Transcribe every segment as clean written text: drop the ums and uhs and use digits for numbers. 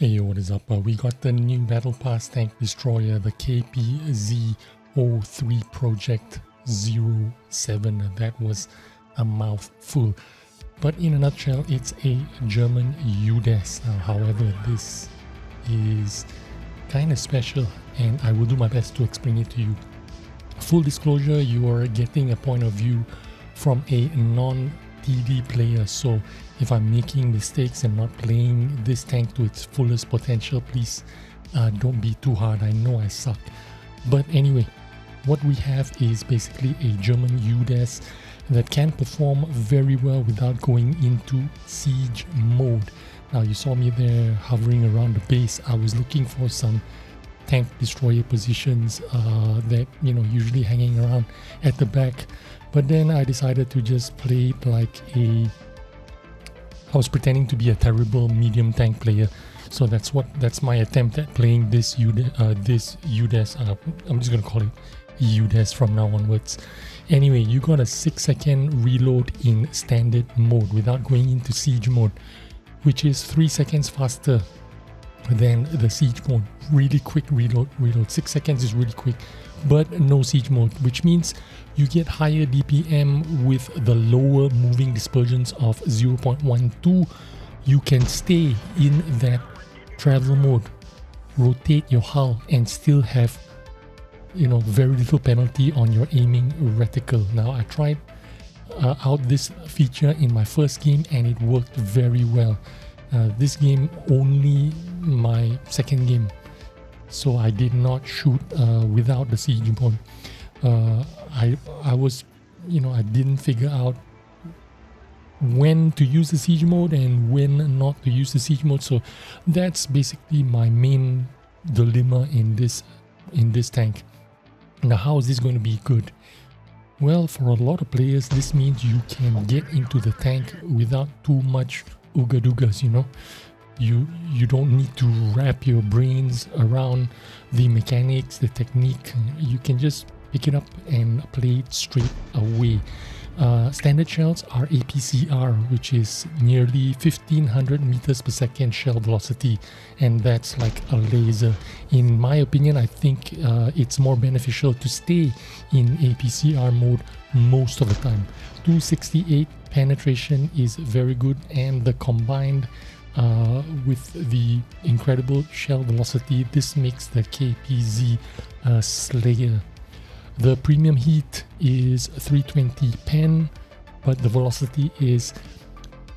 Hey, what is up? We got the new Battle Pass tank destroyer, the KPZ-03 Projekt 07. That was a mouthful. But in a nutshell, it's a German UDAS. Now, however, this is kind of special and I will do my best to explain it to you. Full disclosure, you are getting a point of view from a non-TD player. So if I'm making mistakes and not playing this tank to its fullest potential, please don't be too hard. I know I suck. But anyway, what we have is basically a German UDAS that can perform very well without going into siege mode. Now, you saw me there hovering around the base. I was looking for some tank destroyer positions that, usually hanging around at the back. But then I decided to just play it like I was pretending to be a terrible medium tank player. So that's my attempt at playing this UDAS. I'm just gonna call it UDAS from now onwards. Anyway, you got a 6-second reload in standard mode without going into siege mode, which is 3 seconds faster than the siege mode. Really quick reload. 6 seconds is really quick, but no siege mode, which means you get higher DPM with the lower moving dispersions of 0.12. You can stay in that travel mode, rotate your hull, and still have very little penalty on your aiming reticle. Now, I tried out this feature in my first game and it worked very well. This game only my second game, so I did not shoot without the siege mode. I didn't figure out when to use the siege mode and when not to use the siege mode. So that's basically my main dilemma in this tank. Now, how is this going to be good? Well, for a lot of players, this means you can get into the tank without too much ooga-doogas, You don't need to wrap your brains around the mechanics, the technique. You can just pick it up and play it straight away. Standard shells are APCR, which is nearly 1500 meters per second shell velocity, and that's like a laser. In my opinion, I think it's more beneficial to stay in APCR mode most of the time. 268 penetration is very good, and the combined with the incredible shell velocity, this makes the KPZ Slayer. The premium heat is 320 pen, but the velocity is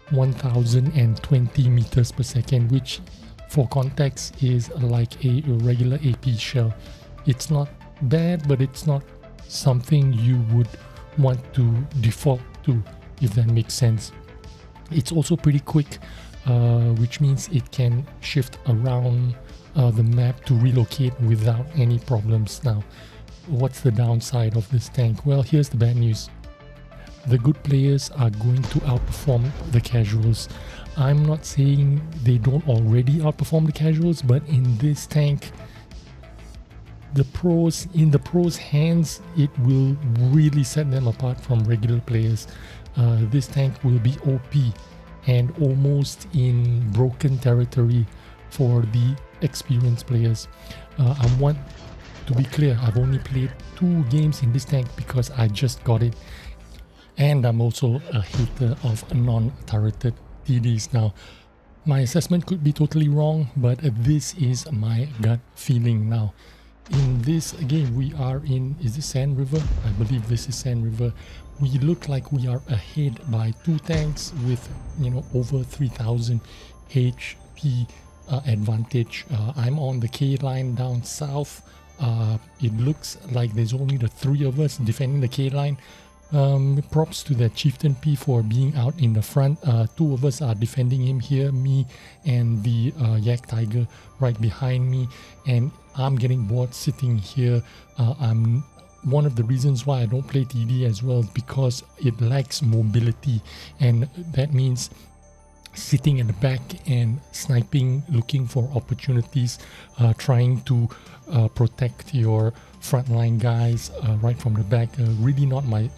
1020 meters per second, which for context is like a regular AP shell. It's not bad, but it's not something you would want to default to, if that makes sense. It's also pretty quick, which means it can shift around the map to relocate without any problems. Now, what's the downside of this tank? Well, here's the bad news. The good players are going to outperform the casuals. I'm not saying they don't already outperform the casuals, but in this tank, in the pros' hands, it will really set them apart from regular players. This tank will be OP and almost in broken territory for the experienced players. To be clear, I've only played 2 games in this tank because I just got it, and I'm also a hater of non-turreted TDs. Now, my assessment could be totally wrong, but this is my gut feeling. Now, in this game, we are in, is this Sand River? I believe this is Sand River. We look like we are ahead by 2 tanks with, over 3000 HP advantage. I'm on the K line down south. It looks like there's only the 3 of us defending the K line. Props to that Chieftain P for being out in the front. 2 of us are defending him here, me and the Yak Tiger right behind me, and I'm getting bored sitting here. One of the reasons why I don't play TD as well is because it lacks mobility, and that means sitting in the back and sniping, looking for opportunities, trying to protect your frontline guys right from the back. Really not my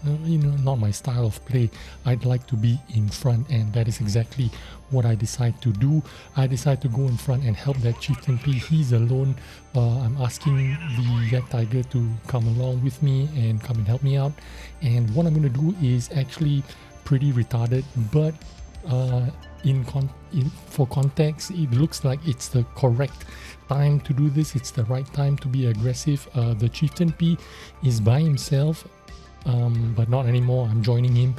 not my style of play. I'd like to be in front, and that is exactly what I decide to do. I decide to go in front and help that Chieftain P. He's alone. I'm asking the Yak Tiger to come along with me and come and help me out. And what I'm going to do is actually pretty retarded, but for context, it looks like it's the correct time to do this. It's the right time to be aggressive. The Chieftain P is by himself, but not anymore. I'm joining him,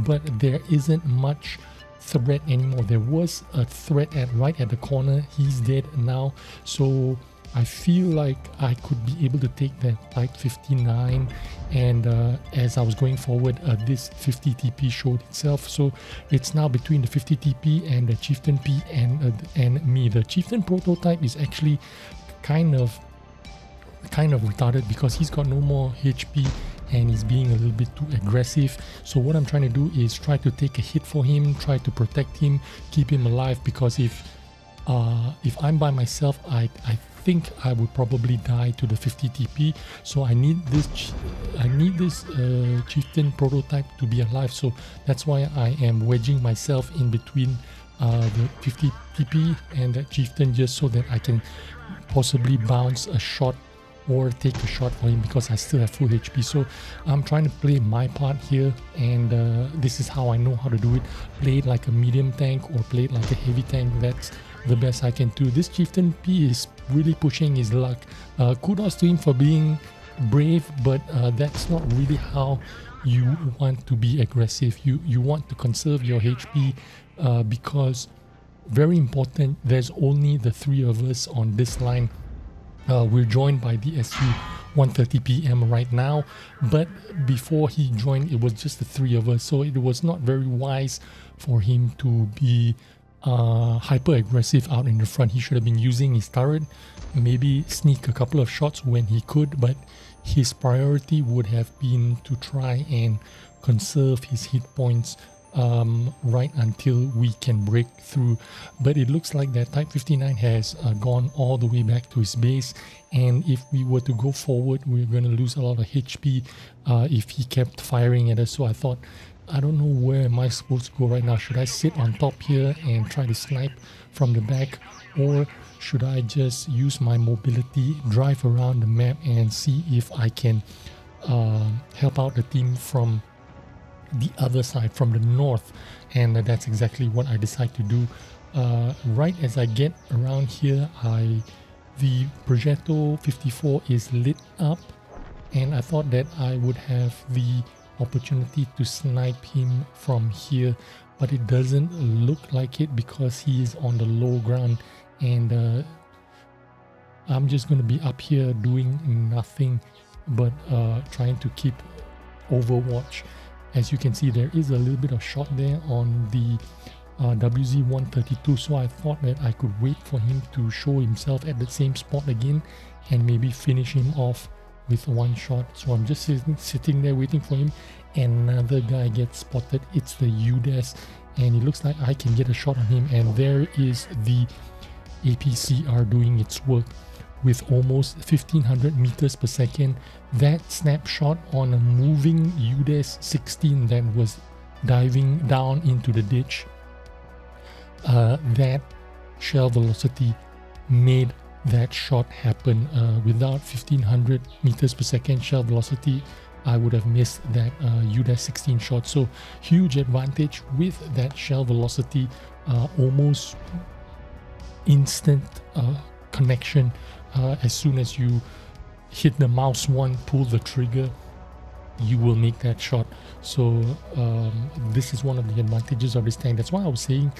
but there isn't much threat anymore. There was a threat right at the corner. He's dead now, so I feel like I could be able to take that Type 59, and as I was going forward, this 50 TP showed itself. So it's now between the 50 TP and the Chieftain P and me. The Chieftain prototype is actually kind of retarded because he's got no more HP and he's being a little bit too aggressive. So what I'm trying to do is try to take a hit for him, try to protect him, keep him alive, because if I'm by myself, I think I would probably die to the 50 TP. So I need this Chieftain prototype to be alive. So that's why I am wedging myself in between the 50 TP and that Chieftain, just so that I can possibly bounce a shot or take a shot for him, because I still have full HP. So I'm trying to play my part here, and this is how I know how to do it. Play it like a medium tank or play it like a heavy tank. That's the best I can do. This Chieftain P is really pushing his luck. Kudos to him for being brave, but that's not really how you want to be aggressive. You want to conserve your HP, because very important, there's only the three of us on this line. We're joined by the SU 1:30 PM right now, but before he joined, it was just the three of us, so it was not very wise for him to be hyper aggressive out in the front. He should have been using his turret, maybe sneak a couple of shots when he could, but his priority would have been to try and conserve his hit points right until we can break through. But it looks like that Type 59 has gone all the way back to his base, and if we were to go forward, we're going to lose a lot of HP if he kept firing at us. So I thought, I don't know where am I supposed to go right now. Should I sit on top here and try to snipe from the back, or should I just use my mobility, drive around the map and see if I can help out the team from the other side, from the north? And that's exactly what I decide to do. Right as I get around here, the Projekt 54 is lit up, and I thought that I would have the opportunity to snipe him from here, but it doesn't look like it because he is on the low ground, and I'm just going to be up here doing nothing but trying to keep overwatch. As you can see, there is a little bit of shot there on the WZ-132, so I thought that I could wait for him to show himself at the same spot again and maybe finish him off with one shot. So I'm just sitting there waiting for him. Another guy gets spotted. It's the UDAS, and it looks like I can get a shot on him, and there is the APCR doing its work with almost 1500 meters per second. That snapshot on a moving UDAS 16 that was diving down into the ditch, that shell velocity made that shot happen. Without 1500 meters per second shell velocity, I would have missed that UDAS 16 shot. So huge advantage with that shell velocity, almost instant connection. As soon as you hit the mouse one, pull the trigger, you will make that shot. So this is one of the advantages of this tank. That's why I was saying,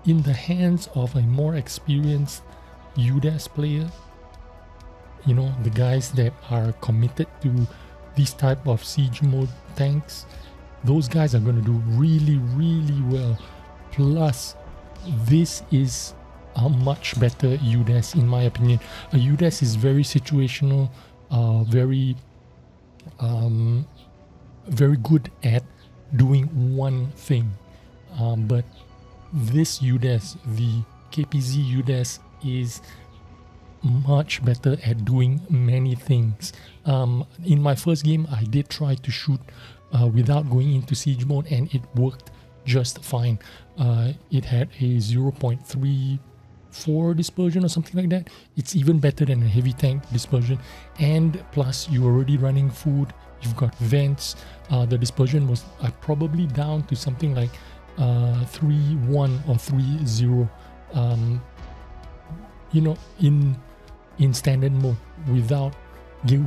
in the hands of a more experienced UDAS player, you know, the guys that are committed to these type of siege mode tanks, those guys are going to do really, really well. Plus, this is a much better UDAS in my opinion. A UDAS is very situational, very good at doing one thing, but this UDAS, the KPZ UDAS, is much better at doing many things. In my first game, I did try to shoot without going into siege mode, and it worked just fine. It had a 0.34 dispersion or something like that. It's even better than a heavy tank dispersion, and plus you're already running food, you've got vents. The dispersion was probably down to something like 3.1 or 3.0, you know, in standard mode. Without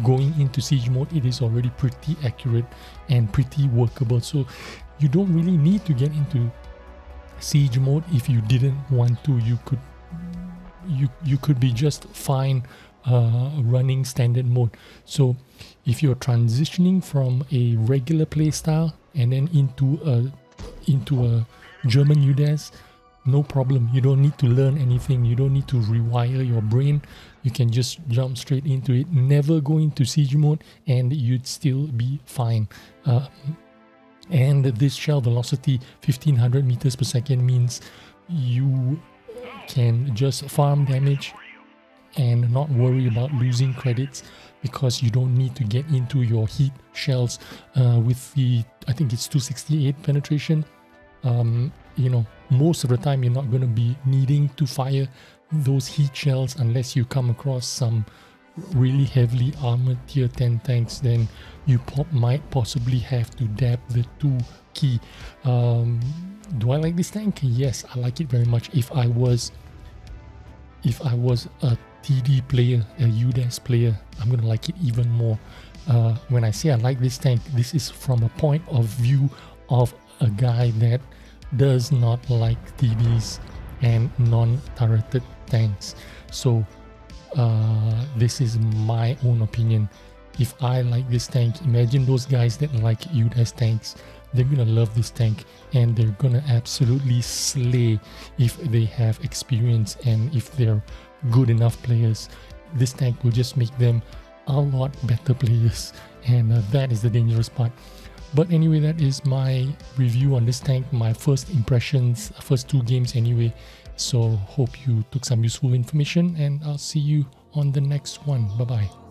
going into siege mode, it is already pretty accurate and pretty workable. So you don't really need to get into siege mode if you didn't want to. You could be just fine running standard mode. So if you're transitioning from a regular playstyle and then into a German UDAS, no problem. You don't need to learn anything. You don't need to rewire your brain. You can just jump straight into it, never go into siege mode, and you'd still be fine. And this shell velocity 1500 meters per second means you can just farm damage and not worry about losing credits, because you don't need to get into your heat shells with the, I think it's 268 penetration. You know, most of the time you're not going to be needing to fire those heat shells unless you come across some really heavily armored tier 10 tanks. Then you might possibly have to dab the 2 key. Do I like this tank? Yes, I like it very much. If I was a TD player, a UDAS player, I'm gonna like it even more. When I say I like this tank, this is from a point of view of a guy that does not like TDs and non-turreted tanks. So this is my own opinion. If I like this tank, imagine those guys that like UDAS tanks. They're gonna love this tank, and they're gonna absolutely slay if they have experience and if they're good enough players. This tank will just make them a lot better players, and that is the dangerous part. But anyway, that is my review on this tank, my first impressions, first 2 games anyway. So hope you took some useful information, and I'll see you on the next one. Bye bye.